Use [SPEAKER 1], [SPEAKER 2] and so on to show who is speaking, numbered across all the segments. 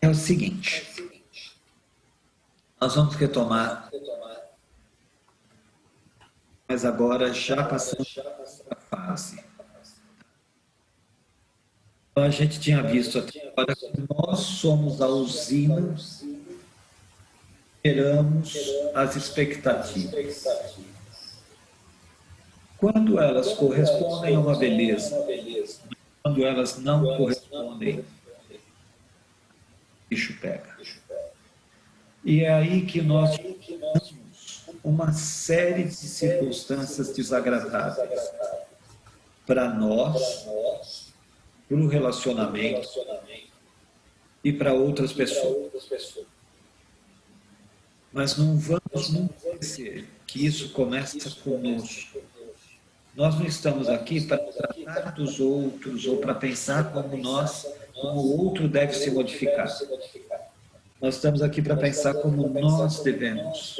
[SPEAKER 1] é o seguinte, nós vamos retomar, mas agora já passando a fase. Então, a gente tinha visto até agora que nós somos a usina, geramos as expectativas. Quando elas correspondem a uma beleza, quando elas não correspondem, o bicho pega. E é aí que nós temos uma série de circunstâncias desagradáveis para nós, para o relacionamento e para outras pessoas. Mas não vamos nunca esquecer que isso começa conosco. Nós não estamos aqui para tratar dos outros ou para pensar como o outro deve se modificar. Nós estamos aqui para pensar como nós devemos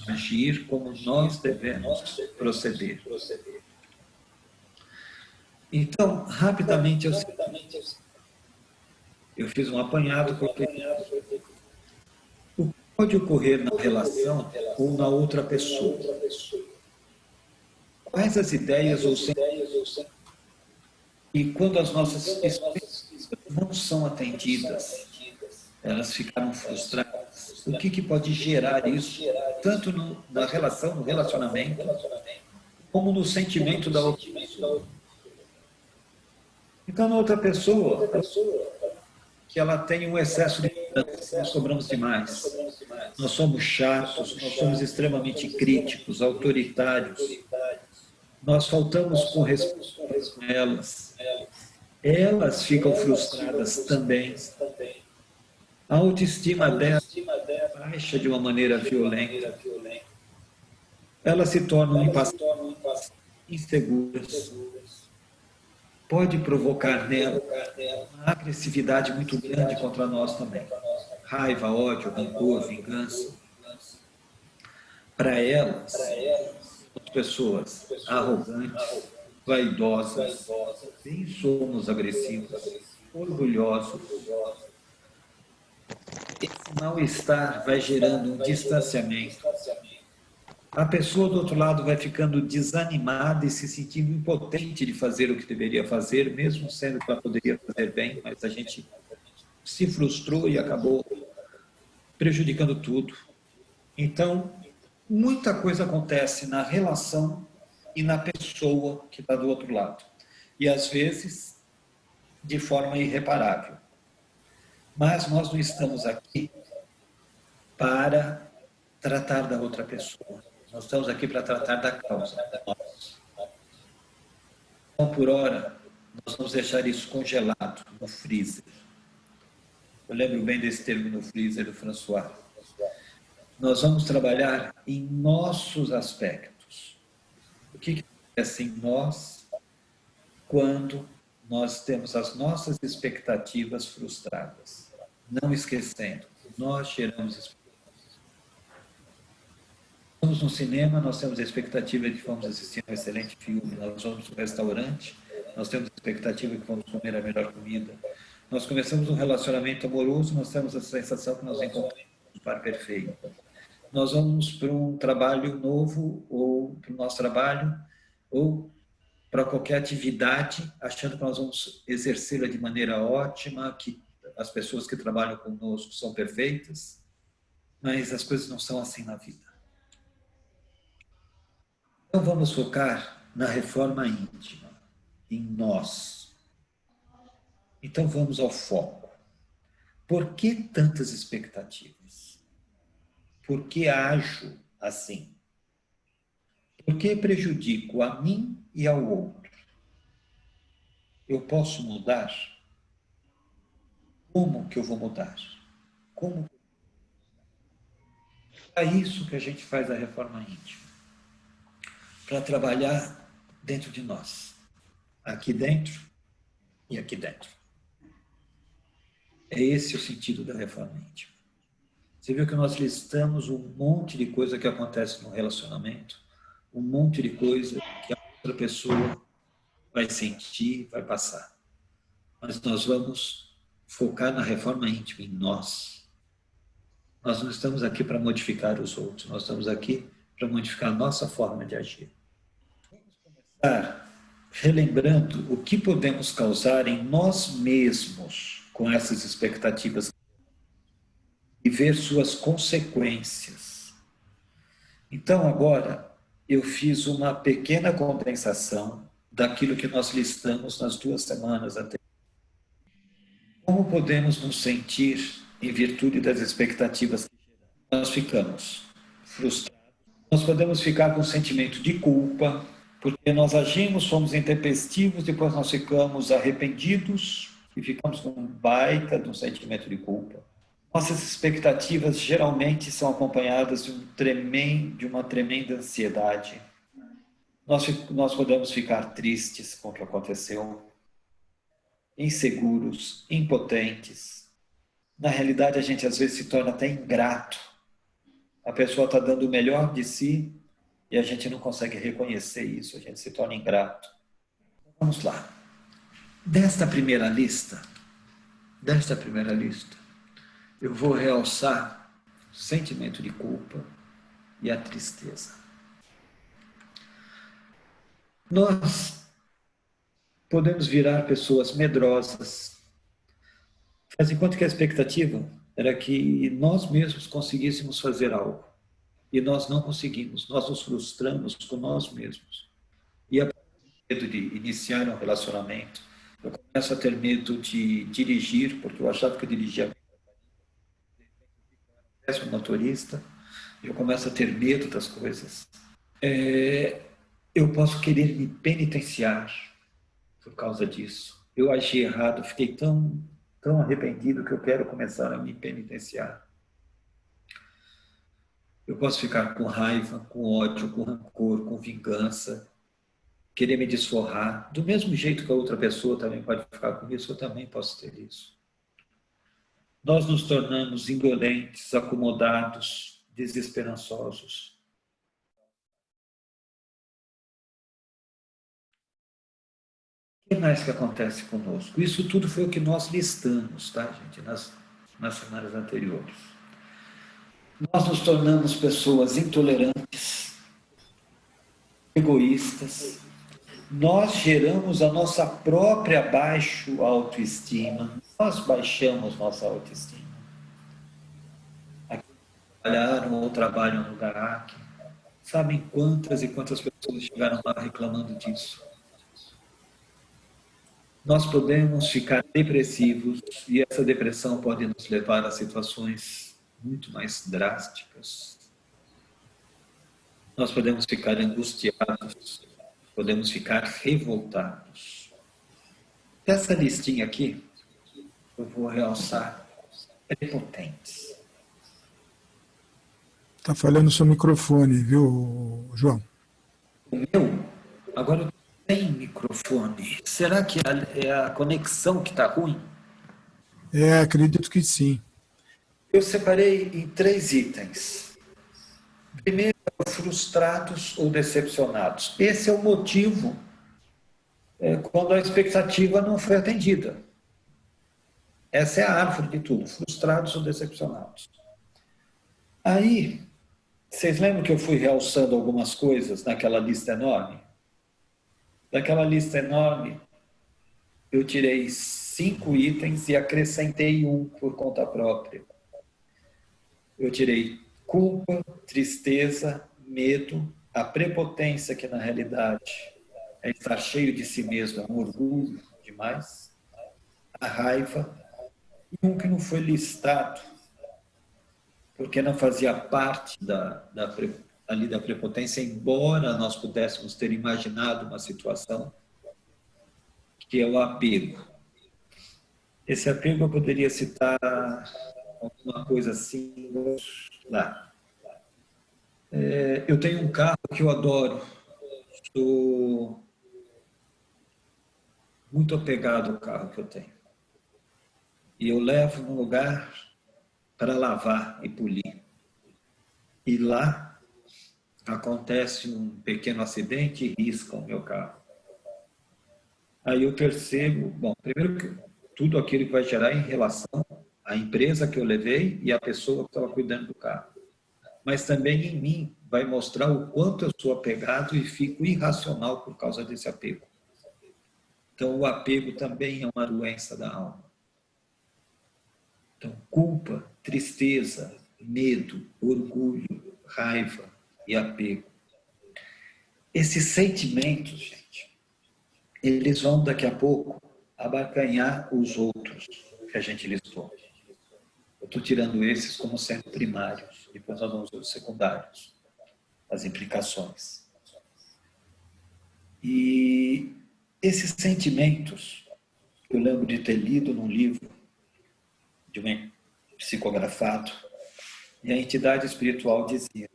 [SPEAKER 1] agir, como nós devemos proceder. Então, rapidamente, eu fiz um apanhado, porque o que pode ocorrer na relação ou na outra pessoa? Quais as ideias ou sentimentos? E quando as nossas expectativas não são atendidas, elas ficaram frustradas. O que pode gerar isso, tanto na relação, no relacionamento, como no sentimento da outra pessoa? Então, na outra pessoa, que ela tem um excesso de cobrança, nós cobramos demais. Nós somos chatos, nós somos extremamente críticos, autoritários. Nós faltamos com respeito com elas. Elas ficam frustradas também. A autoestima dela baixa de uma maneira violenta. Elas se tornam impacientes, inseguras. Pode provocar nela uma agressividade muito grande contra nós também. Raiva, ódio, rancor, vingança. Para elas, são pessoas arrogantes, vaidosas, bem somos agressivos, orgulhosos. Esse mal-estar vai gerando um distanciamento. A pessoa do outro lado vai ficando desanimada e se sentindo impotente de fazer o que deveria fazer, mesmo sendo que ela poderia fazer bem, mas a gente se frustrou e acabou prejudicando tudo. Então, muita coisa acontece na relação e na pessoa que está do outro lado. E, às vezes, de forma irreparável. Mas nós não estamos aqui para tratar da outra pessoa. Nós estamos aqui para tratar da causa. Então, por hora, nós vamos deixar isso congelado no freezer. Eu lembro bem desse termo no freezer do François. Nós vamos trabalhar em nossos aspectos. O que acontece em nós quando nós temos as nossas expectativas frustradas? Não esquecendo, nós geramos expectativas. Vamos no cinema, nós temos a expectativa de que vamos assistir um excelente filme. Nós vamos no restaurante, nós temos a expectativa de que vamos comer a melhor comida. Nós começamos um relacionamento amoroso, nós temos a sensação que nós encontramos um par perfeito. Nós vamos para um trabalho novo, ou para o nosso trabalho, ou para qualquer atividade, achando que nós vamos exercê-la de maneira ótima, que as pessoas que trabalham conosco são perfeitas, mas as coisas não são assim na vida. Então vamos focar na reforma íntima, em nós. Então vamos ao foco. Por que tantas expectativas? Por que ajo assim? Por que prejudico a mim e ao outro? Eu posso mudar? Como que eu vou mudar? Como? É isso que a gente faz a reforma íntima. Para trabalhar dentro de nós. Aqui dentro e aqui dentro. É esse o sentido da reforma íntima. Você viu que nós listamos um monte de coisa que acontece no relacionamento, um monte de coisa que a outra pessoa vai sentir, vai passar. Mas nós vamos focar na reforma íntima, em nós. Nós não estamos aqui para modificar os outros, nós estamos aqui para modificar a nossa forma de agir. Relembrando o que podemos causar em nós mesmos com essas expectativas e ver suas consequências. Então, agora, eu fiz uma pequena condensação daquilo que nós listamos nas 2 semanas anteriores. Como podemos nos sentir em virtude das expectativas que nós ficamos frustrados? Nós podemos ficar com um sentimento de culpa, porque nós agimos, fomos intempestivos, depois nós ficamos arrependidos e ficamos com um baita de um sentimento de culpa. Nossas expectativas geralmente são acompanhadas de uma tremenda ansiedade. Nós podemos ficar tristes com o que aconteceu, inseguros, impotentes. Na realidade, a gente às vezes se torna até ingrato. A pessoa está dando o melhor de si e a gente não consegue reconhecer isso, a gente se torna ingrato. Vamos lá. Desta primeira lista, eu vou realçar o sentimento de culpa e a tristeza. Nós podemos virar pessoas medrosas. Faz de conta que a expectativa era que nós mesmos conseguíssemos fazer algo. E nós não conseguimos, nós nos frustramos com nós mesmos. E a medo de iniciar um relacionamento, eu começo a ter medo de dirigir, porque eu achava que eu dirigia péssimo motorista, eu começo a ter medo das coisas. Eu posso querer me penitenciar por causa disso. Eu agi errado, fiquei tão arrependido que eu quero começar a me penitenciar. Eu posso ficar com raiva, com ódio, com rancor, com vingança, querer me desforrar. Do mesmo jeito que a outra pessoa também pode ficar com isso, eu também posso ter isso. Nós nos tornamos indolentes, acomodados, desesperançosos. O que mais que acontece conosco? Isso tudo foi o que nós listamos, tá, gente, nas semanas anteriores. Nós nos tornamos pessoas intolerantes, egoístas. Nós geramos a nossa própria baixa autoestima. Nós baixamos nossa autoestima. Aqui trabalharam ou trabalham no GAAC. Sabem quantas e quantas pessoas chegaram lá reclamando disso? Nós podemos ficar depressivos e essa depressão pode nos levar a situações muito mais drásticas. Nós podemos ficar angustiados, podemos ficar revoltados. Essa listinha aqui, eu vou realçar, prepotentes.
[SPEAKER 2] Está falhando o seu microfone, viu, João?
[SPEAKER 1] O meu, agora eu tenho microfone. Será que é a conexão que está ruim?
[SPEAKER 2] Acredito que sim.
[SPEAKER 1] Eu separei em 3 itens. Primeiro, frustrados ou decepcionados. Esse é o motivo quando a expectativa não foi atendida. Essa é a árvore de tudo, frustrados ou decepcionados. Aí, vocês lembram que eu fui realçando algumas coisas naquela lista enorme? Daquela lista enorme, eu tirei 5 itens e acrescentei um por conta própria. Eu tirei culpa, tristeza, medo, a prepotência, que na realidade é estar cheio de si mesmo, é um orgulho demais, a raiva, e um que não foi listado, porque não fazia parte ali da prepotência, embora nós pudéssemos ter imaginado uma situação, que é o apego. Esse apego eu poderia citar alguma coisa assim, lá. Eu tenho um carro que eu adoro, sou muito apegado ao carro que eu tenho. E eu levo num lugar para lavar e polir. E lá acontece um pequeno acidente e risca o meu carro. Aí eu percebo, bom, primeiro que tudo aquilo que vai gerar em relação à empresa que eu levei e à pessoa que estava cuidando do carro. Mas também em mim vai mostrar o quanto eu sou apegado e fico irracional por causa desse apego. Então, o apego também é uma doença da alma. Então, culpa, tristeza, medo, orgulho, raiva e apego. Esses sentimentos, gente, eles vão daqui a pouco abarcanhar os outros que a gente listou. Eu estou tirando esses como sendo primários, depois nós vamos ver os secundários, as implicações. E esses sentimentos, eu lembro de ter lido num livro de um psicografado, e a entidade espiritual dizia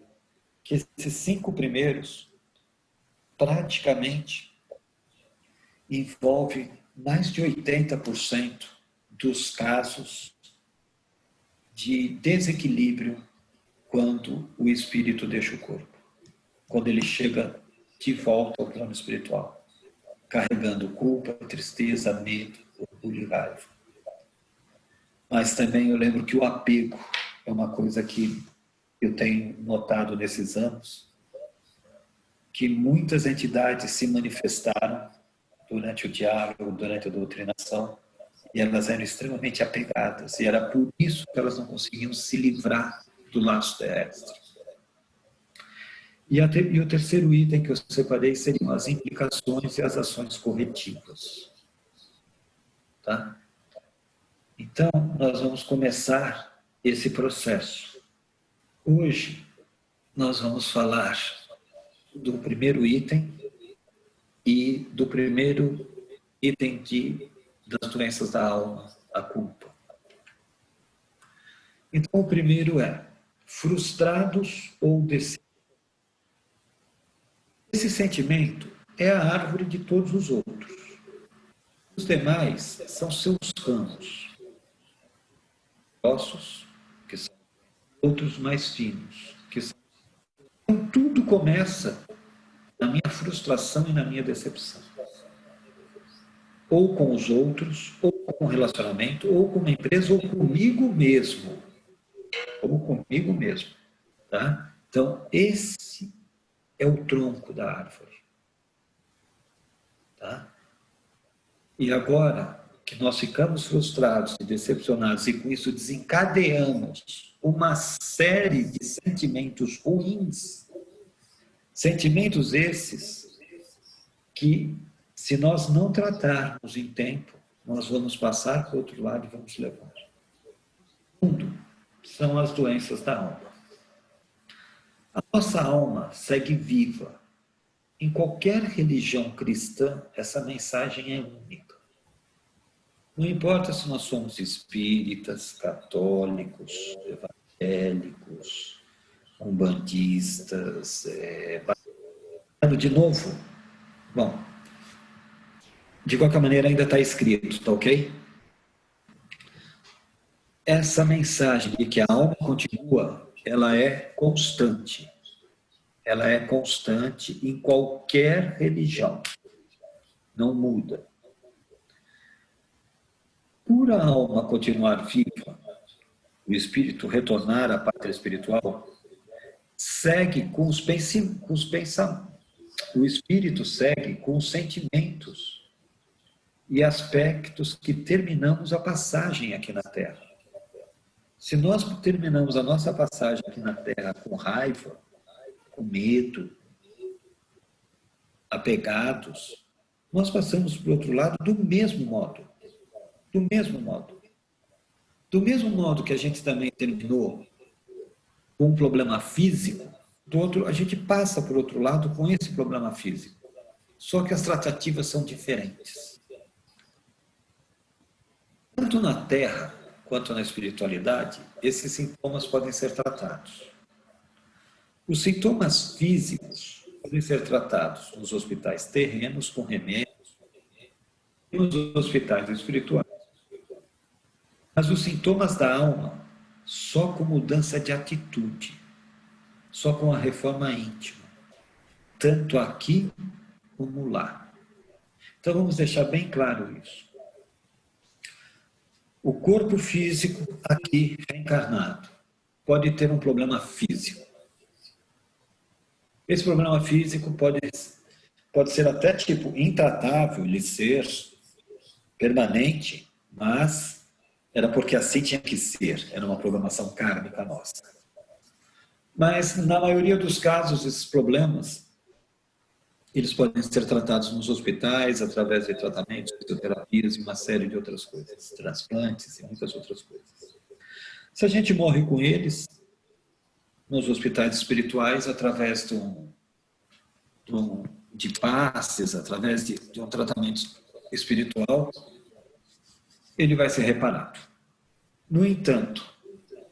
[SPEAKER 1] que esses 5 primeiros praticamente envolvem mais de 80% dos casos de desequilíbrio quando o espírito deixa o corpo, quando ele chega de volta ao plano espiritual, carregando culpa, tristeza, medo, orgulho e raiva. Mas também eu lembro que o apego é uma coisa que eu tenho notado nesses anos, que muitas entidades se manifestaram durante o diálogo, durante a doutrinação, e elas eram extremamente apegadas, e era por isso que elas não conseguiam se livrar do laço terrestre. E o terceiro item que eu separei seriam as implicações e as ações corretivas. Tá? Então, nós vamos começar esse processo. Hoje, nós vamos falar do primeiro item e do primeiro item das doenças da alma, a culpa. Então, o primeiro é frustrados ou decepcionados. Esse sentimento é a árvore de todos os outros. Os demais são seus ramos, grossos, que são outros mais finos. Então, tudo começa na minha frustração e na minha decepção. Ou com os outros, ou com um relacionamento, ou com uma empresa, ou comigo mesmo. Ou comigo mesmo. Tá? Então, esse é o tronco da árvore. Tá? E agora que nós ficamos frustrados e decepcionados, e com isso desencadeamos uma série de sentimentos ruins, sentimentos esses que, se nós não tratarmos em tempo, nós vamos passar para o outro lado e vamos levar. Segundo, são as doenças da alma. A nossa alma segue viva. Em qualquer religião cristã, essa mensagem é única. Não importa se nós somos espíritas, católicos, evangélicos, umbandistas, de novo, bom, de qualquer maneira ainda está escrito, tá ok? Essa mensagem de que a alma continua, ela é constante. Ela é constante em qualquer religião. Não muda. Por a alma continuar viva, o espírito retornar à pátria espiritual, segue com os pensamentos. O espírito segue com os sentimentos e aspectos que terminamos a passagem aqui na Terra. Se nós terminamos a nossa passagem aqui na Terra com raiva, com medo, apegados, nós passamos para o outro lado do mesmo modo. Do mesmo modo. Do mesmo modo que a gente também terminou com um problema físico, a gente passa para o outro lado com esse problema físico. Só que as tratativas são diferentes. Tanto na Terra quanto na espiritualidade, esses sintomas podem ser tratados. Os sintomas físicos podem ser tratados nos hospitais terrenos, com remédios, e nos hospitais espirituais. Mas os sintomas da alma, só com mudança de atitude, só com a reforma íntima, tanto aqui como lá. Então vamos deixar bem claro isso. O corpo físico aqui reencarnado pode ter um problema físico. Esse problema físico pode ser até tipo intratável, ele ser permanente, mas era porque assim tinha que ser, era uma programação kármica nossa. Mas na maioria dos casos esses problemas eles podem ser tratados nos hospitais através de tratamentos, fisioterapias e uma série de outras coisas, transplantes e muitas outras coisas. Se a gente morre com eles, nos hospitais espirituais, através de passes, através de um tratamento espiritual, ele vai ser reparado. No entanto,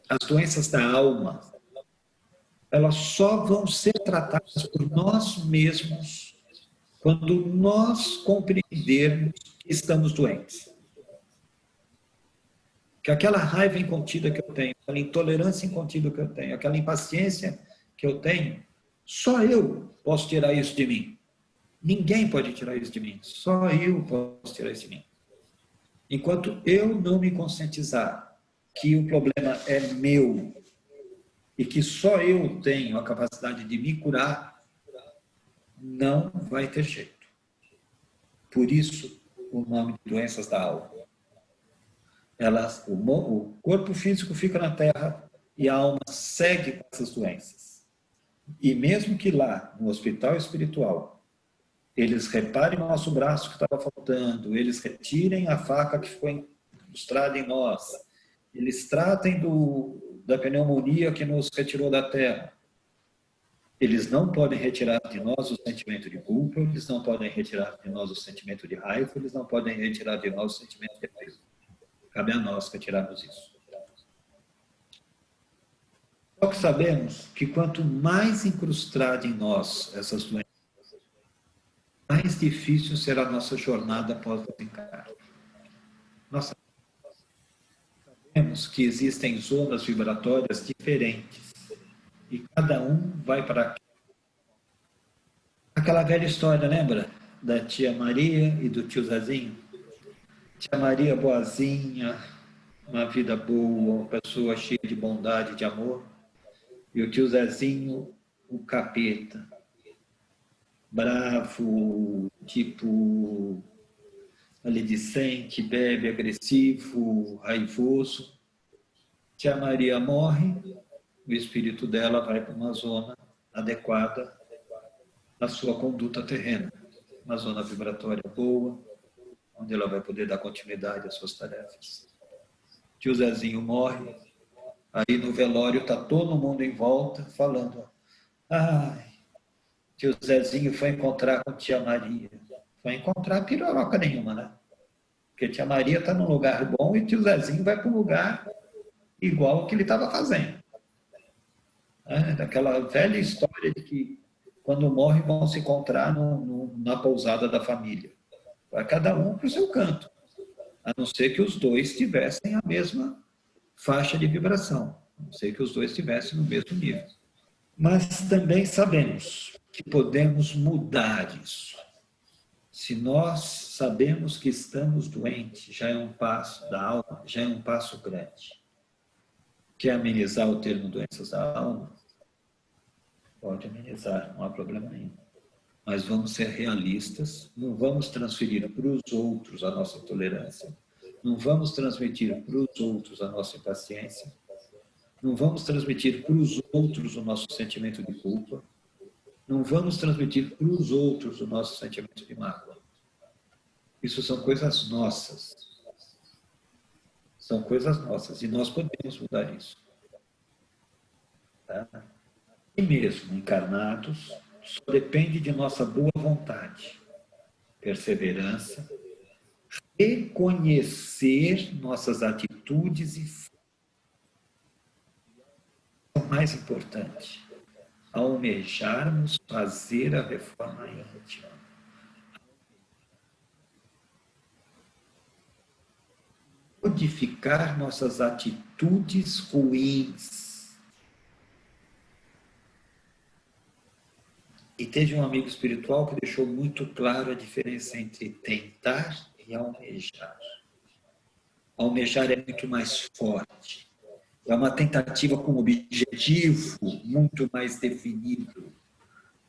[SPEAKER 1] as doenças da alma, elas só vão ser tratadas por nós mesmos quando nós compreendermos que estamos doentes. Que aquela raiva incontida que eu tenho, aquela intolerância incontida que eu tenho, aquela impaciência que eu tenho, só eu posso tirar isso de mim. Ninguém pode tirar isso de mim, só eu posso tirar isso de mim. Enquanto eu não me conscientizar que o problema é meu e que só eu tenho a capacidade de me curar, não vai ter jeito. Por isso, o nome de doenças da alma. O corpo físico fica na Terra e a alma segue com essas doenças. E mesmo que lá, no hospital espiritual, eles reparem o nosso braço que estava faltando, eles retirem a faca que ficou incrustada em nós, eles tratem da pneumonia que nos retirou da Terra, eles não podem retirar de nós o sentimento de culpa, eles não podem retirar de nós o sentimento de raiva, eles não podem retirar de nós o sentimento de peso. Cabe a nós retirarmos isso. Só que sabemos que quanto mais incrustada em nós essas doenças, mais difícil será a nossa jornada após o desencarne. Nós sabemos que existem zonas vibratórias diferentes e cada um vai para aquela velha história, lembra? Da tia Maria e do tio Zezinho? Tia Maria boazinha, uma vida boa, uma pessoa cheia de bondade, de amor. E o tio Zezinho, o capeta. Bravo, tipo, maledicente, bebe, agressivo, raivoso. Tia Maria morre, o espírito dela vai para uma zona adequada à sua conduta terrena. Uma zona vibratória boa, onde ela vai poder dar continuidade às suas tarefas. Tio Zezinho morre, aí no velório está todo mundo em volta falando: ai, tio Zezinho foi encontrar com tia Maria. Foi encontrar piroroca nenhuma, né? Porque tia Maria está num lugar bom e tio Zezinho vai para um lugar igual ao que ele estava fazendo. Daquela velha história de que quando morre vão se encontrar na pousada da família. Vai cada um para o seu canto, a não ser que os dois tivessem a mesma faixa de vibração, a não ser que os dois estivessem no mesmo nível. Mas também sabemos que podemos mudar isso. Se nós sabemos que estamos doentes, já é um passo da alma, já é um passo grande. Quer amenizar o termo doenças da alma? Pode amenizar, não há problema nenhum. Mas vamos ser realistas, não vamos transferir para os outros a nossa tolerância, não vamos transmitir para os outros a nossa impaciência, não vamos transmitir para os outros o nosso sentimento de culpa, não vamos transmitir para os outros o nosso sentimento de mágoa. Isso são coisas nossas. São coisas nossas e nós podemos mudar isso. Tá? E mesmo encarnados, só depende de nossa boa vontade, perseverança, reconhecer nossas atitudes e o mais importante, almejarmos fazer a reforma íntima. Modificar nossas atitudes ruins. E teve um amigo espiritual que deixou muito claro a diferença entre tentar e almejar. Almejar é muito mais forte. É uma tentativa com objetivo muito mais definido.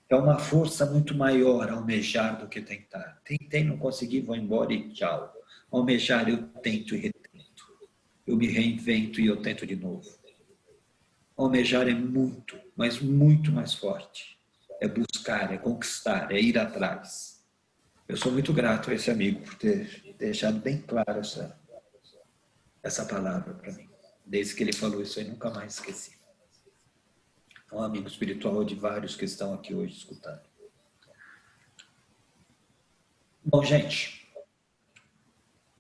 [SPEAKER 1] É uma força muito maior almejar do que tentar. Tentei, não consegui, vou embora e tchau. Almejar, eu tento e retento. Eu me reinvento e eu tento de novo. Almejar é muito, mas muito mais forte. É buscar, é conquistar, é ir atrás. Eu sou muito grato a esse amigo por ter deixado bem claro essa palavra para mim. Desde que ele falou isso, eu nunca mais esqueci. É um amigo espiritual de vários que estão aqui hoje escutando. Bom, gente,